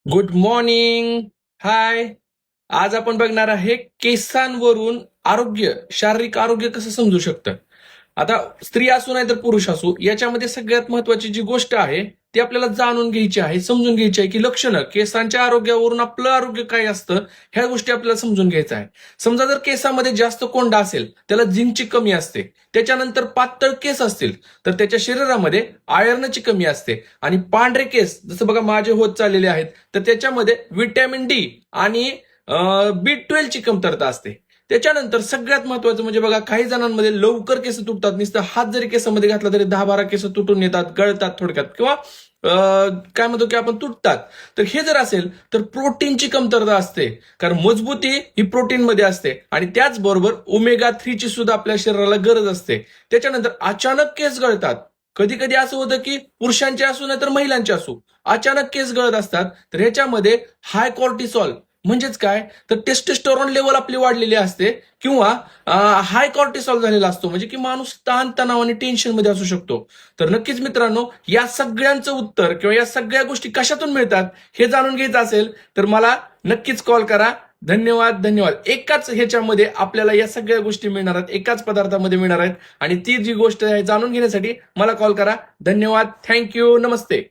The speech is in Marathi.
Good morning. हाय. आज आपण बघणार आहे केसांवरून शारीरिक आरोग्य कसं समजू शकतं. आता स्त्री असू नाही तर पुरुष असू, याच्यामध्ये सगळ्यात महत्वाची जी गोष्ट आहे ती आपल्याला जाणून घ्यायची आहे, समजून घ्यायची आहे की लक्षणं केसांच्या आरोग्यावरून आपलं आरोग्य काय असतं, ह्या गोष्टी आपल्याला समजून घ्यायचं आहे. समजा जर केसामध्ये जास्त कोंडा असेल, त्याला झिंकची कमी असते. त्याच्यानंतर पातळ केस असतील तर त्याच्या शरीरामध्ये आयर्नची कमी असते. आणि पांढरे केस जसं बघा माझे होत चाललेले आहेत, तर त्याच्यामध्ये व्हिटॅमिन डी आणि B12 ची कमतरता असते. त्याच्यानंतर सगळ्यात महत्वाचं म्हणजे बघा, काही जणांमध्ये लवकर केस तुटतात. नुसतं हात जरी केसामध्ये घातला तरी 10-12 केस तुटून येतात, गळतात थोडक्यात, किंवा काय म्हणतो की आपण तुटतात. तर हे जर असेल तर प्रोटीनची कमतरता असते, कारण मजबूती ही प्रोटीनमध्ये असते. आणि त्याचबरोबर ओमेगा 3 ची सुद्धा आपल्या शरीराला गरज असते. त्याच्यानंतर अचानक केस गळतात. कधी कधी असं होतं की पुरुषांचे असू नाही तर महिलांचे असू, अचानक केस गळत असतात. तर ह्याच्यामध्ये हाय कॉर्टिसॉल म्हणजेच काय, तर टेस्टोस्टेरॉन लेवल आपली वाढलेली असते, किंवा हाय कॉर्टिसॉल झालेला असतो, म्हणजे की माणूस ताणतणाव आणि टेन्शन मध्ये असू शकतो. तर नक्कीच मित्रांनो, या सगळ्यांचं उत्तर किंवा या सगळ्या गोष्टी कशातून मिळतात हे जाणून घ्यायचं असेल तर मला नक्कीच कॉल करा. धन्यवाद धन्यवाद. एकाच ह्याच्यामध्ये आपल्याला या सगळ्या गोष्टी मिळणार आहेत, एकाच पदार्थामध्ये मिळणार आहेत. आणि ती जी गोष्ट आहे जाणून घेण्यासाठी मला कॉल करा. धन्यवाद. थँक्यू. नमस्ते.